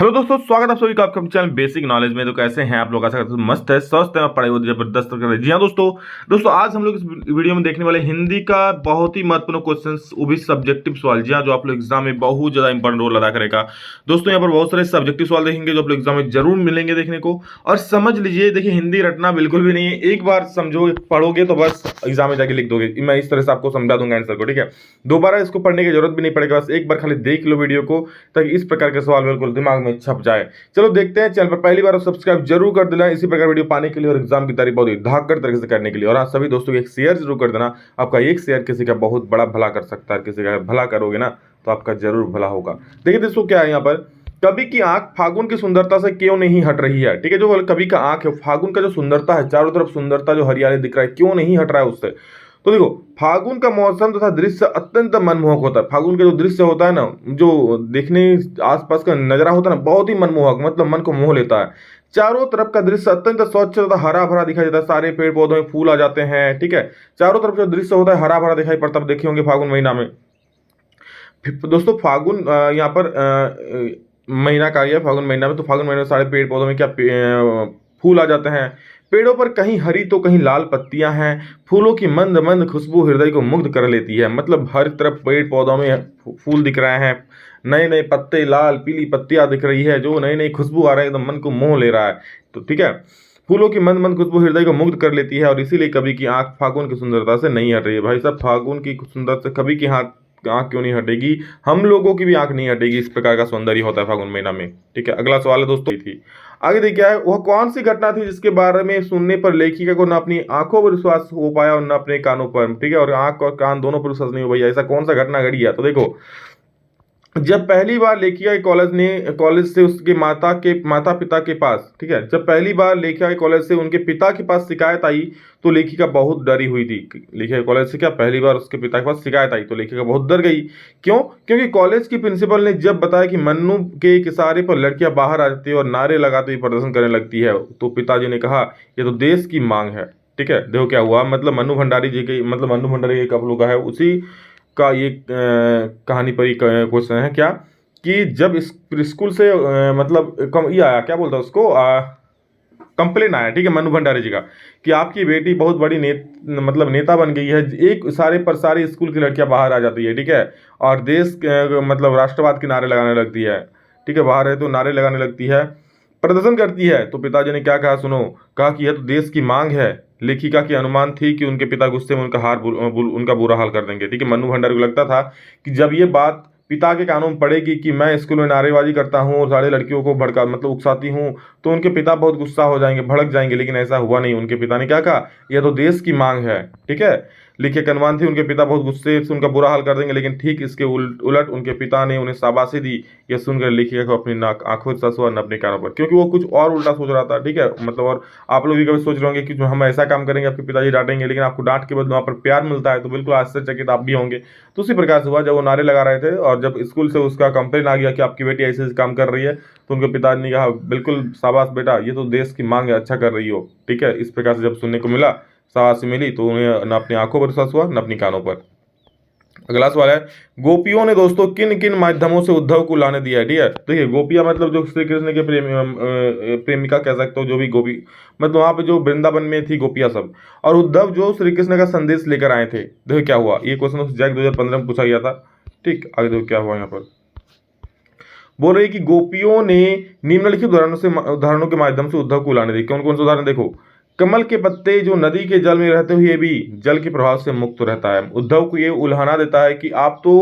Hello दोस्तों, स्वागत है आप सभी का आपके चैनल बेसिक नॉलेज में। तो कैसे हैं आप लोग? आशा करते हैं मस्त है, स्वस्थ है, पढ़ाई बहुत जबरदस्त कर रहे हैं। जी हाँ दोस्तों आज हम लोग इस वीडियो में देखने वाले हिंदी का बहुत ही महत्वपूर्ण क्वेश्चन, वो भी सब्जेक्टिव सवाल। जी हाँ, जो आप लोग एग्जाम में बहुत ज्यादा इंपॉर्टेंट रोल अदा करेगा। दोस्तों यहाँ पर बहुत सारे सब्जेक्टिव सवाल देखेंगे जो आप लोग एग्जाम में जरूर मिलेंगे देखने को। और समझ लीजिए, देखिए हिंदी रटना बिल्कुल भी नहीं है। एक बार समझो, पढ़ोगे तो बस एग्जाम में जाके लिख दोगे। मैं इस तरह से आपको समझा दूंगा आंसर को, ठीक है। दोबारा इसको पढ़ने की जरूरत भी नहीं पड़ेगा, बस एक बार खाली देख लो वीडियो को, ताकि इस प्रकार के सवाल बिल्कुल दिमाग में छप जाए। चलो देखते हैं। चैनल पर पहली बार सब्सक्राइब जरूर कर देना इसी प्रकार वीडियो पाने के लिए और एग्जाम की तैयारी बहुत ही धाकड़ तरीके से करने के लिए। और आप सभी दोस्तों को एक शेयर जरूर कर देना। आपका एक शेयर किसी का बहुत बड़ा भला कर सकता है। किसी का भला करोगे ना तो आपका जरूर भला होगा। देखिए दोस्तों क्या है यहाँ पर, कवि की आंख फागुन की सुंदरता से क्यों नहीं हट रही है। ठीक है, जो कवि का आंख है, फागुन का जो सुंदरता है, चारों तरफ सुंदरता जो हरियाली दिख रहा है, क्यों नहीं हट रहा है उससे। तो देखो, फागुन का मौसम तथा दृश्य अत्यंत मनमोहक होता है। फागुन का जो दृश्य होता है ना, जो देखने आसपास का नजारा होता है ना, बहुत ही मनमोहक, मतलब मन को मोह लेता है। चारों तरफ का दृश्य अत्यंत स्वच्छ तथा हरा भरा दिखाई देता है। सारे पेड़ पौधों में फूल आ जाते हैं। ठीक है, चारों तरफ जो दृश्य होता है हरा भरा दिखाई पड़ता है। देखे होंगे फागुन महीना में। दोस्तों फागुन यहाँ पर महीना का है, फागुन महीना में। तो फागुन महीने में सारे पेड़ पौधों में क्या फूल आ जाते हैं। पेड़ों पर कहीं हरी तो कहीं लाल पत्तियां हैं। फूलों की मंद मंद खुशबू हृदय को मुग्ध कर लेती है। मतलब हर तरफ पेड़ पौधों में फूल दिख रहे हैं, नए नए पत्ते, लाल पीली पत्तियां दिख रही है, जो नई नई खुशबू आ रहा है, एकदम मन को मोह ले रहा है। तो ठीक है, फूलों की मंद मंद खुशबू हृदय को मुग्ध कर लेती है। और इसीलिए कवि की आंख फागुन की सुंदरता से नहीं हट रही है। भाई साहब, फागुन की सुंदरता से कवि की आंख क्यों नहीं हटेगी? हम लोगों की भी आंख नहीं हटेगी। इस प्रकार का सौंदर्य होता है फागुन महीना में। ठीक है, अगला सवाल है दोस्तों थी आगे देखिए क्या है, वह कौन सी घटना थी जिसके बारे में सुनने पर लेखिका को न अपनी आंखों पर विश्वास हो पाया और न अपने कानों पर। ठीक है, और आंख और कान दोनों पर विश्वास नहीं हो पाया। ऐसा कौन सा घटना घड़ी है? तो देखो, जब पहली बार लेखिका के कॉलेज से उसके माता पिता के पास, ठीक है, जब पहली बार लेखिका के कॉलेज से उनके पिता के पास शिकायत आई तो लेखिका बहुत डरी हुई थी। लेखिका के कॉलेज से क्या पहली बार उसके पिता के पास शिकायत आई तो लेखिका बहुत डर गई। क्यों? क्योंकि कॉलेज की प्रिंसिपल ने जब बताया कि मन्नू के एक इशारे पर लड़कियां बाहर आ जाती है और नारे लगाते हुए प्रदर्शन करने लगती है, तो पिताजी ने कहा ये तो देश की मांग है। ठीक है, देखो क्या हुआ। मतलब मन्नू भंडारी जी की, मतलब मन्नू भंडारी एक आप लोग का है, उसी का ये कहानी पर ही क्वेश्चन है क्या, कि जब इस स्कूल से मतलब ये आया, क्या बोलता है उसको, कंप्लेन आया, ठीक है, मनु भंडारी जी का, कि आपकी बेटी बहुत बड़ी मतलब नेता बन गई है। एक इशारे पर सारी स्कूल की लड़कियां बाहर आ जाती है। ठीक है, और देश मतलब राष्ट्रवाद के नारे लगाने लगती है। ठीक है, बाहर है तो नारे लगाने लगती है, प्रदर्शन करती है। तो पिताजी ने क्या कहा सुनो, कहा कि यह तो देश की मांग है। लेखिका की अनुमान थी कि उनके पिता गुस्से में उनका बुरा हाल कर देंगे। ठीक है, मन्नू भंडारी को लगता था कि जब ये बात पिता के कानों में पड़ेगी कि मैं स्कूल में नारेबाजी करता हूँ और सारे लड़कियों को भड़का मतलब उकसाती हूँ, तो उनके पिता बहुत गुस्सा हो जाएंगे, भड़क जाएंगे। लेकिन ऐसा हुआ नहीं। उनके पिता ने क्या कहा, यह तो देश की मांग है। ठीक है, लिखे का अनुमान थी उनके पिता बहुत गुस्से से उनका बुरा हाल कर देंगे। लेकिन ठीक इसके उलट उनके पिता ने उन्हें शाबाशी दी। यह सुनकर लेखिका को अपनी आंखों से आंसू न अपने कानों पर, क्योंकि वो कुछ और उल्टा सोच रहा था। ठीक है, मतलब, और आप लोग भी कभी सोच रहे होंगे कि जो हम ऐसा काम करेंगे आपके पिताजी डांटेंगे, लेकिन आपको डांट के बदले वहाँ पर प्यार मिलता है, तो बिल्कुल आश्चर्यचकित आप भी होंगे। तो उसी प्रकार से हुआ, जब वो नारे लगा रहे थे और जब स्कूल से उसका कंप्लेन आ गया कि आपकी बेटी ऐसे ऐसे काम कर रही है, तो उनके पिताजी ने कहा बिल्कुल शाबाश बेटा, ये तो देश की मांग है, अच्छा कर रही हो। ठीक है, इस प्रकार से जब सुनने को मिला, शाबाशी मिली, तो उन्हें न अपनी आंखों पर विश्वास हुआ न अपनी कानों पर। अगला सवाल है, गोपियों ने दोस्तों किन किन माध्यमों से उद्धव को लाने दिया है। ठीक है, देखिए गोपियां मतलब जो श्री कृष्ण के प्रेमिका कह सकते हो, जो भी गोपी, मतलब वहां पे जो वृंदावन में थी गोपियां सब, और उद्धव जो श्री कृष्ण का संदेश लेकर आए थे। देखो क्या हुआ, ये क्वेश्चन जैक 2015 में पूछा गया था। ठीक, आगे देखो क्या हुआ यहाँ पर। बोल रही कि गोपियों ने निम्नलिखित उदाहरणों के माध्यम से उद्धव को लाने दी। कौन कौन से उदाहरण देखो, कमल के पत्ते जो नदी के जल में रहते हुए भी जल के प्रभाव से मुक्त रहता है। उद्धव को ये उल्हाना देता है कि आप तो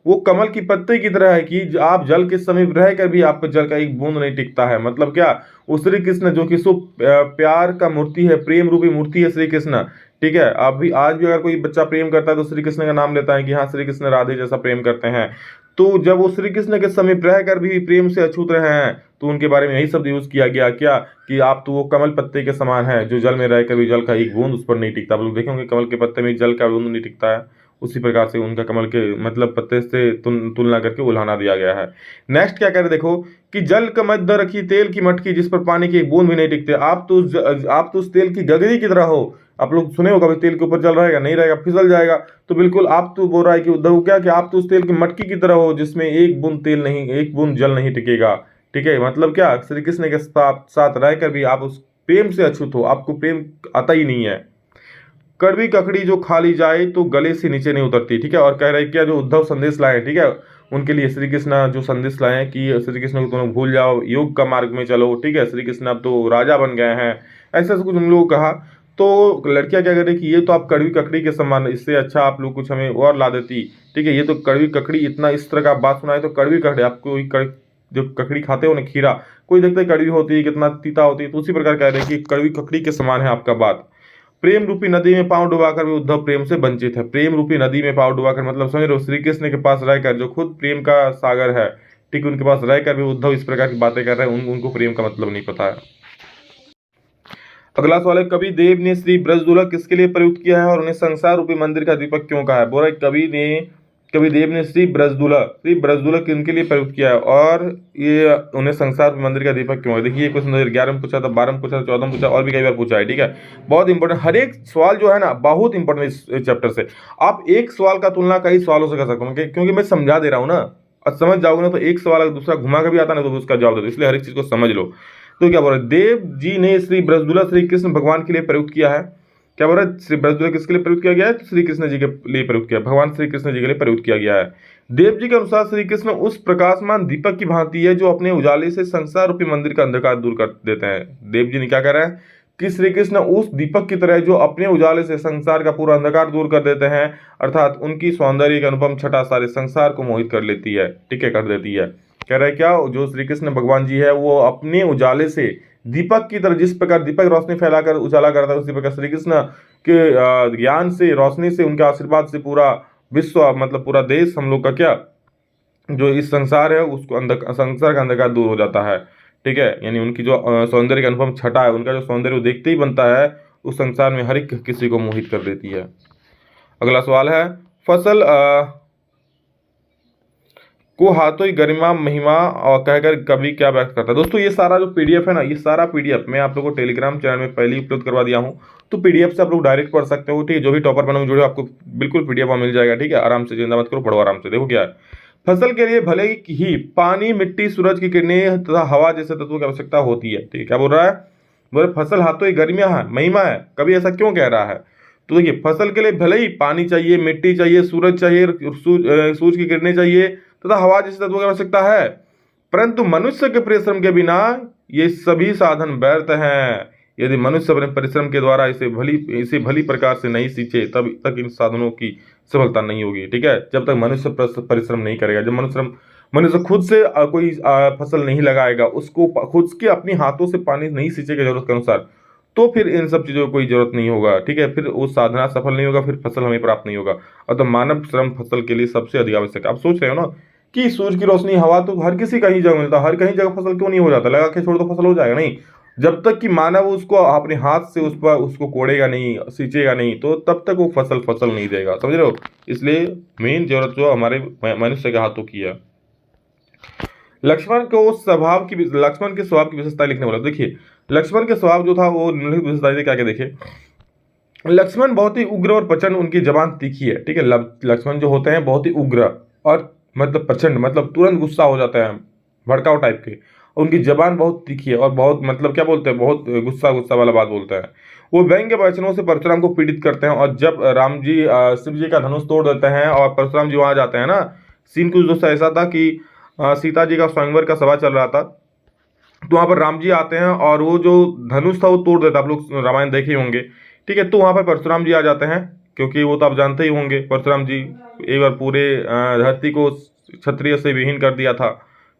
वो कमल की पत्ते की तरह है कि आप जल के समीप रहकर भी आप पर जल का एक बूंद नहीं टिकता है। मतलब क्या, वो श्री कृष्ण जो कि शुभ प्यार का मूर्ति है, प्रेम रूपी मूर्ति है श्री कृष्ण। ठीक है, आप भी आज भी अगर कोई बच्चा प्रेम करता है तो श्री कृष्ण का नाम लेता है कि हाँ श्री कृष्ण राधे जैसा प्रेम करते हैं। तो जब वो श्री कृष्ण के समीप रहकर भी प्रेम से अछूत रहे हैं, तो उनके बारे में यही शब्द यूज किया गया क्या, कि आप तो वो कमल पत्ते के समान है जो जल में रहकर भी जल का एक बूंद उस पर नहीं टिकता। आप लोग देखेंगे कमल के पत्ते में जल का बूंद नहीं टिकता है, उसी प्रकार से उनका कमल के मतलब पत्ते से तुलना करके उल्हाना दिया गया है। नेक्स्ट क्या कह रहे देखो, कि जल का मध्य रखी तेल की मटकी जिस पर पानी की एक बूंद भी नहीं टिकते। आप तो उस तेल की गगरी की तरह हो। आप लोग सुने हो कभी तेल के ऊपर जल रहेगा नहीं रहेगा, फिसल जाएगा। तो बिल्कुल आप तो बोल रहा है कि उद्धव क्या, कि आप तो उस तेल की मटकी की तरह हो जिसमें एक बूंद तेल नहीं, एक बूंद जल नहीं टिकेगा। ठीक है, मतलब क्या, श्री कृष्ण के साथ रहकर भी आप उस प्रेम से अछूत हो, आपको प्रेम आता ही नहीं है। कड़वी ककड़ी जो खा ली जाए तो गले से नीचे नहीं उतरती, ठीक है। और कह रहे क्या, जो उद्धव संदेश लाए, ठीक है, उनके लिए श्री कृष्ण जो संदेश लाए हैं कि श्री कृष्ण को तुम भूल जाओ, योग का मार्ग में चलो, ठीक है, श्री कृष्ण अब तो राजा बन गए हैं, ऐसा कुछ उन लोगों को कहा। तो लड़कियां क्या कर रही कि ये तो आप कड़वी ककड़ी के समान, इससे अच्छा आप लोग कुछ हमें और ला देती, ठीक है, ये तो कड़वी ककड़ी, इतना इस तरह का बात सुनाए तो कड़वी ककड़ी, आपको जो ककड़ी खाते हो ना, खीरा, कोई देखता है कड़वी होती है, कितना तीता होती है, तो उसी प्रकार कह रहे हैं कि कड़वी ककड़ी के समान है आपका बात। प्रेम रूपी नदी में पांव डुबाकर भी उद्धव प्रेम से वंचित है। प्रेम रूपी नदी में पांव डुबाकर मतलब समझ रहे हो, श्री कृष्ण के पास रहकर, जो खुद प्रेम का सागर है, ठीक, उनके पास रहकर भी उद्धव इस प्रकार की बातें कर रहे हैं, उनको प्रेम का मतलब नहीं पता है। अगला सवाल है, कवि देव ने श्री ब्रजदुल्हा किसके लिए प्रयुक्त किया है और उन्हें संसार रूपी मंदिर का दीपक क्यों कहा है? बोला कवि देव ने श्री ब्रजदुल्हा किनके लिए प्रयुक्त किया है और ये उन्हें संसार रूपी मंदिर का दीपक क्यों है? देखिए, क्वेश्चन 2011 में पूछा था, 12 में पूछा था, 14 में पूछा और भी कई बार पूछा है, ठीक है। बहुत इंपॉर्टेंट, हर एक सवाल जो है ना बहुत इंपॉर्टेंट इस चैप्टर से। आप एक सवाल का तुलना कई सवालों से कर सकते हो, क्योंकि मैं समझा दे रहा हूँ ना, और समझ जाओगे ना तो एक सवाल अगर दूसरा घुमा कर भी आता ना तो उसका जवाब दे दो, इसलिए हर एक चीज को समझ लो। तो क्या बोल रहे, देव जी ने श्री ब्रजदुल्हा श्री कृष्ण भगवान के लिए प्रयुक्त किया है। क्या बोल रहे, श्री ब्रजदुल्हा किसके लिए प्रयुक्त किया गया है? तो श्री कृष्ण जी के लिए प्रयुक्त किया, भगवान श्री कृष्ण जी के लिए प्रयुक्त किया गया है। देव जी के अनुसार श्री कृष्ण उस प्रकाशमान दीपक की भांति है जो अपने उजाले से संसार रूपी मंदिर का अंधकार दूर कर देते हैं। देव जी ने क्या कह रहे हैं कि श्री कृष्ण उस दीपक की तरह जो अपने उजाले से संसार का पूरा अंधकार दूर कर देते हैं, अर्थात उनकी सौंदर्य की अनुपम छटा सारे संसार को मोहित कर लेती है, ठीक है, कर देती है। कह रहा है क्या, जो श्री कृष्ण भगवान जी है वो अपने उजाले से दीपक की तरह, जिस प्रकार दीपक रोशनी फैलाकर उजाला करता है, उसी प्रकार श्री कृष्ण के ज्ञान से, रोशनी से, उनके आशीर्वाद से पूरा विश्व, मतलब पूरा देश हम लोग का क्या, जो इस संसार है उसको संसार का अंधकार दूर हो जाता है, ठीक है। यानी उनकी जो सौंदर्य की अनुपम छटा है, उनका जो सौंदर्य वो देखते ही बनता है, उस संसार में हर एक किसी को मोहित कर देती है। अगला सवाल है, फसल को हाथों ही गरिमा महिमा और कहकर कवि क्या व्यक्त करता है? दोस्तों ये सारा जो पीडीएफ है ना, ये सारा पीडीएफ मैं आप लोगों को टेलीग्राम चैनल में पहले ही उपलब्ध करवा दिया हूँ, तो पीडीएफ से आप लोग डायरेक्ट पढ़ सकते हो, ठीक है। जो भी टॉपर बने जुड़े आपको बिल्कुल पीडीएफ मिल जाएगा, ठीक है। आराम से चिंता मत करो, पढ़ो आराम से। देखो क्या है, फसल के लिए भले ही पानी, मिट्टी, सूरज की किरणें तथा हवा जैसे तत्वों की आवश्यकता होती है, ठीक है। क्या बोल रहा है, बोले फसल हाथों ही गरिमा है, महिमा है। कभी ऐसा क्यों कह रहा है? तो देखिए, फसल के लिए भले ही पानी चाहिए, मिट्टी चाहिए, सूरज चाहिए, सूरज की किरणें चाहिए तथा हवा जैसे तत्वों की आवश्यकता है, परंतु मनुष्य के परिश्रम के बिना ये सभी साधन व्यर्थ हैं। यदि मनुष्य अपने परिश्रम के द्वारा इसे भली प्रकार से नहीं सींचे, तब तक इन साधनों की सफलता नहीं होगी, ठीक है। जब तक मनुष्य परिश्रम नहीं करेगा, जब मनुष्य खुद से कोई फसल नहीं लगाएगा, उसको खुद के अपने हाथों से पानी नहीं सींचेगा जरूरत के अनुसार, तो फिर इन सब चीज़ों की कोई जरूरत नहीं होगा, ठीक है। फिर वो साधना सफल नहीं होगा, फिर फसल हमें प्राप्त नहीं होगा। और तो मानव श्रम फसल के लिए सबसे अधिक आवश्यक है। आप सोच रहे हो ना कि सूरज की रोशनी, हवा तो हर किसी कहीं जगह मिलता है, हर कहीं जगह फसल क्यों नहीं हो जाता, लगा के छोड़ दो फसल हो जाएगा, नहीं। जब तक कि मानव उसको अपने हाथ से उस पर उसको कोड़ेगा नहीं, सींचेगा नहीं, तो तब तक वो फसल नहीं देगा, समझ रहे हो। इसलिए मेन जरूरत जो हमारे मनुष्य के हाथों की है। लक्ष्मण के स्वभाव की विशेषता लिखने वाला, देखिए लक्ष्मण के स्वभाव जो था वो निम्नलिखित विशेषता क्या क्या देखिए। लक्ष्मण बहुत ही उग्र और प्रचंड, उनकी जबान तीखी है, ठीक है। लक्ष्मण जो होते हैं बहुत ही उग्र और मतलब प्रचंड, मतलब तुरंत गुस्सा हो जाते हैं, भड़काऊ टाइप के। उनकी जबान बहुत तीखी है और बहुत मतलब क्या बोलते हैं, बहुत गुस्सा वाला बात बोलते हैं। वो व्यंग्य वचनों से परशुराम को पीड़ित करते हैं, और जब राम जी शिव जी का धनुष तोड़ देते हैं और परशुराम जी वहां जाते हैं ना, सीन कुछ दोस्तों ऐसा था कि सीता जी का स्वयंवर का सभा चल रहा था, तो वहां पर राम जी आते हैं और वो जो धनुष था वो तोड़ देता, आप लोग रामायण देखे होंगे, ठीक है। तो वहां पर परशुराम जी आ जाते हैं, क्योंकि वो तो आप जानते ही होंगे, परशुराम जी एक बार पूरे धरती को क्षत्रिय से विहीन कर दिया था,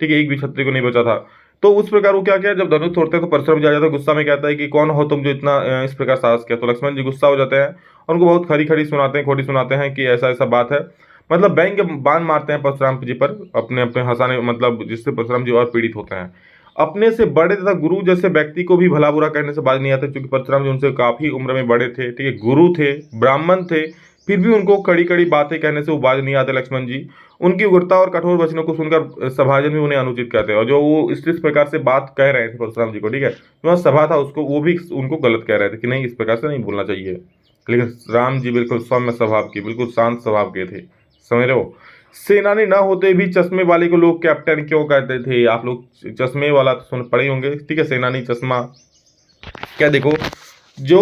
ठीक है, एक भी क्षत्रिय को नहीं बचा था। तो उस प्रकार वो क्या किया, जब धनुष तोड़ते हैं तो परशुराम जी आ जाता है, गुस्सा में कहता है कि कौन हो तुम जो इतना इस प्रकार साहस किया। तो लक्ष्मण जी गुस्सा हो जाते हैं और उनको बहुत खरी खरी सुनाते हैं, खोटी सुनाते हैं कि ऐसा ऐसा बात है, मतलब व्यंग्य बाण मारते हैं परशुराम जी पर, अपने अपने हंसाने, मतलब जिससे परशुराम जी और पीड़ित होते हैं। अपने से बड़े तथा गुरु जैसे व्यक्ति को भी भला बुरा कहने से बाज नहीं आता, क्योंकि परशुराम जी उनसे काफी उम्र में बड़े थे, ठीक है, गुरु थे, ब्राह्मण थे, फिर भी उनको कड़ी कड़ी बातें कहने से वो बाज नहीं आते लक्ष्मण जी। उनकी उग्रता और कठोर वचनों को सुनकर सभाजन भी उन्हें अनुचित कहते हैं, और जो वो इस प्रकार से बात कह रहे थे परशुराम जी को, ठीक है, जो सभा था उसको, वो भी उनको गलत कह रहे थे कि नहीं, इस प्रकार से नहीं बोलना चाहिए। लेकिन राम जी बिल्कुल सौम्य स्वभाव के, बिल्कुल शांत स्वभाव के थे, समझ रहे हो। सेनानी ना होते भी चश्मे वाले को लोग कैप्टन क्यों कहते थे? आप लोग चश्मे वाला तो सुन पढ़े होंगे, ठीक है, सेनानी चश्मा। क्या देखो, जो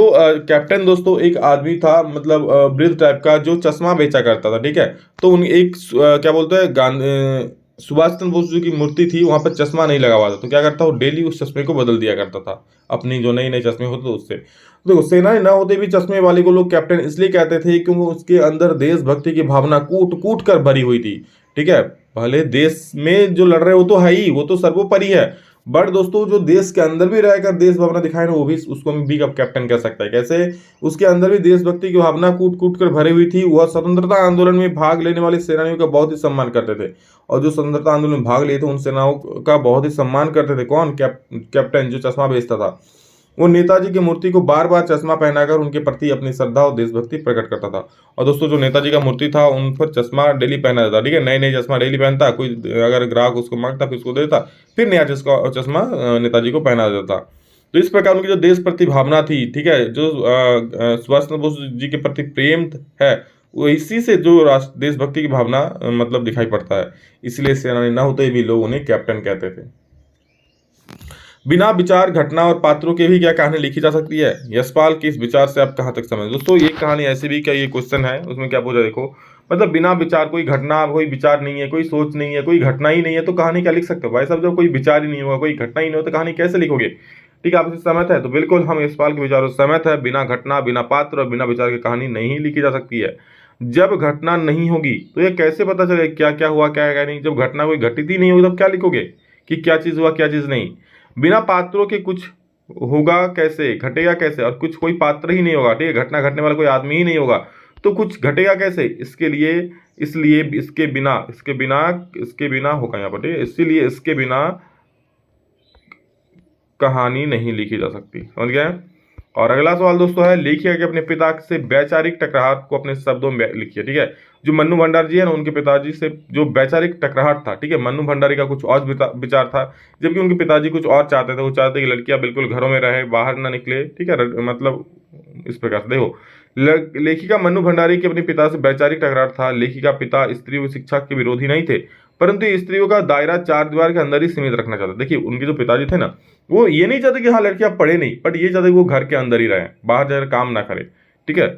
कैप्टन दोस्तों एक आदमी था, मतलब वृद्ध टाइप का, जो चश्मा बेचा करता था, ठीक है। तो उन एक क्या बोलते हैं, सुभाष चंद्र बोस जी की मूर्ति थी, वहां पर चश्मा नहीं लगा हुआ था, तो क्या करता वो डेली उस चश्मे को बदल दिया करता था, अपनी जो नई नई चश्मे होते थे उससे। तो देखो, सेनानी ना होते भी चश्मे वाले को लोग कैप्टन इसलिए कहते थे क्योंकि उसके अंदर देशभक्ति की भावना कूट कूट कर भरी हुई थी, ठीक है। भले देश में जो लड़ रहे हो तो है ही, वो तो सर्वोपरि है, बट दोस्तों जो देश के अंदर भी रहकर देश भावना दिखाए ना, वो भी उसको भी कैप्टन कह सकता है। कैसे? उसके अंदर भी देशभक्ति की भावना कूट कूट कर भरी हुई थी। वह स्वतंत्रता आंदोलन में भाग लेने वाले सेनानियों का बहुत ही सम्मान करते थे, और जो स्वतंत्रता आंदोलन में भाग लिए थे उन सेनाओं का बहुत ही सम्मान करते थे। कौन? कैप्टन जो चश्मा बेचता था। वो नेताजी की मूर्ति को बार बार चश्मा पहनाकर उनके प्रति अपनी श्रद्धा और देशभक्ति प्रकट करता था। और दोस्तों जो नेताजी का मूर्ति था उन पर चश्मा डेली पहना जाता, ठीक है, नए नए चश्मा डेली पहनता, कोई अगर ग्राहक उसको मांगता फिर उसको देता, फिर नया चश्मा नेताजी को पहना जाता। तो इस प्रकार उनकी जो देश प्रति भावना थी, ठीक है, जो सुभाष चंद्र बोस जी के प्रति प्रेम है, वो इसी से जो राष्ट्र देशभक्ति की भावना मतलब दिखाई पड़ता है। इसलिए सेनानी न होते भी लोग उन्हें कैप्टन कहते थे। बिना विचार, घटना और पात्रों के भी क्या कहानी लिखी जा सकती है? यशपाल के इस विचार से आप कहां तक समझ? दोस्तों ये कहानी ऐसी भी, क्या ये क्वेश्चन है, उसमें क्या पूछा देखो, मतलब बिना विचार, कोई घटना, कोई विचार नहीं है, कोई सोच नहीं है, कोई घटना ही नहीं है, तो कहानी क्या लिख सकते हो भाई साहब? जब कोई विचार ही नहीं होगा, कोई घटना ही नहीं हो, तो कहानी कैसे लिखोगे? ठीक है, आप इससे सहमत है? तो बिल्कुल हम यशपाल के विचारों से सहमत है। बिना घटना, बिना पात्र और बिना विचार की कहानी नहीं लिखी जा सकती है। जब घटना नहीं होगी तो ये कैसे पता चलेगा क्या क्या हुआ, क्या क्या नहीं? जब घटना कोई घटित ही नहीं होगी तब क्या लिखोगे कि क्या चीज हुआ क्या चीज नहीं? बिना पात्रों के कुछ होगा कैसे, घटेगा कैसे? और कुछ कोई पात्र ही नहीं होगा, ठीक है, घटना घटने वाला कोई आदमी ही नहीं होगा, तो कुछ घटेगा कैसे? इसके लिए, इसलिए इसके बिना होगा यहाँ पर, ठीक है, इसीलिए इसके बिना कहानी नहीं लिखी जा सकती। समझ गए? और अगला सवाल दोस्तों है, लेखिका के अपने पिता से वैचारिक टकरार को अपने शब्दों में लिखिए। ठीक है, जो मन्नू भंडारी जी है ना, उनके पिताजी से जो वैचारिक टकरार था, ठीक है, मन्नू भंडारी का कुछ और विचार था, जबकि उनके पिताजी कुछ और चाहते थे। वो चाहते कि लड़कियां बिल्कुल घरों में रहे, बाहर ना निकले, ठीक है, मतलब इस प्रकार से देखो, लेखिका मन्नू भंडारी के अपने पिता से वैचारिक टकरार था। लेखिका पिता स्त्रियों की शिक्षा के विरोधी नहीं थे, परंतु स्त्रियों का दायरा चार दीवार के अंदर ही सीमित रखना चाहते। देखिए, उनके जो पिताजी थे ना, वो ये नहीं चाहते कि हाँ लड़कियां पढ़े नहीं, बट ये चाहते कि वो घर के अंदर ही रहे, बाहर जाकर काम ना करे, ठीक है।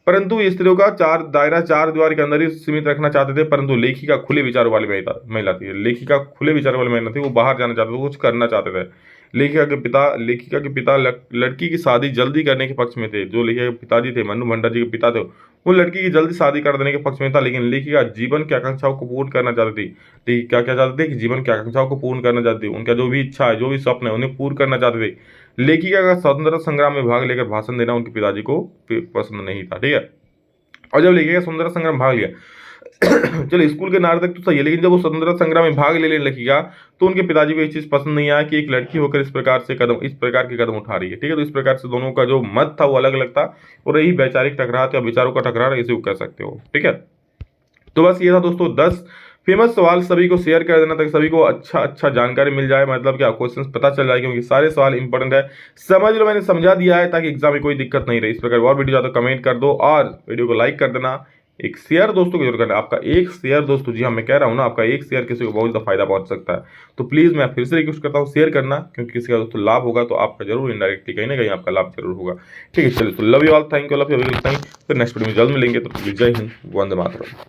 परंतु स्त्रियों का चार दीवार के अंदर ही सीमित रखना चाहते थे। परंतु लेखिका खुले विचारों वाली महिला थी। लेखिका खुले विचारों वाली महिला थी, वो बाहर जाना चाहते थे, कुछ करना चाहते थे। लेखिका के पिता लड़की की शादी जल्दी करने के पक्ष में थे। जो लेखिका के पिताजी थे, मन्नू भंडारी जी के पिता थे, वो लड़की की जल्दी शादी कर देने के पक्ष में था। लेकिन लेखिका जीवन की आकांक्षाओं को पूर्ण करना चाहती थी। लेखिका क्या चाहते थे कि जीवन की आकांक्षाओं को पूर्ण करना चाहती थी। उनका जो भी इच्छा है, जो भी स्वप्न है, उन्हें पूर्ण करना चाहते थे। लेखिका का स्वतंत्रता संग्राम में भाग लेकर भाषण देना उनके पिताजी को पसंद नहीं था, ठीक है। और जब लेखिका स्वतंत्रता संग्राम भाग लिया चलो स्कूल के नारे तक तो सही है, लेकिन जब वो स्वतंत्रता संग्राम में भाग लेने लगेगा तो उनके पिताजी को ये चीज पसंद नहीं आया कि एक लड़की होकर इस प्रकार के कदम उठा रही है, ठीक है। तो इस प्रकार से दोनों का जो मत था वो अलग अलग था, और यही वैचारिक टकरार या विचारों का टकरार इसे कह सकते हो, ठीक है। तो बस ये था दोस्तों 10 फेमस सवाल। सभी को शेयर कर देना ताकि सभी को अच्छा जानकारी मिल जाए, मतलब क्या क्वेश्चंस पता चल जाए, क्योंकि सारे सवाल इंपॉर्टेंट है। समझ लो, मैंने समझा दिया है ताकि एग्जाम में कोई दिक्कत नहीं रही। इस प्रकार और वीडियो ज्यादा कमेंट कर दो और वीडियो को लाइक कर देना। एक शेयर दोस्तों को जरूर करना। आपका एक शेयर दोस्तों, जी हाँ मैं कह रहा हूँ ना, आपका एक शेयर किसी को बहुत ज्यादा फायदा पहुंच सकता है। तो प्लीज मैं फिर से रिक्वेस्ट करता हूँ शेयर करना, क्योंकि किसी का दोस्तों लाभ होगा तो आपका जरूर इनडायरेक्टली कहीं ना कहीं आपका लाभ जरूर होगा, ठीक है। चलिए, तो love you all, thank you, love you, फिर नेक्स्ट वीडियो में जल्द मिलेंगे। तो जय हिंद, वंदे मातरम।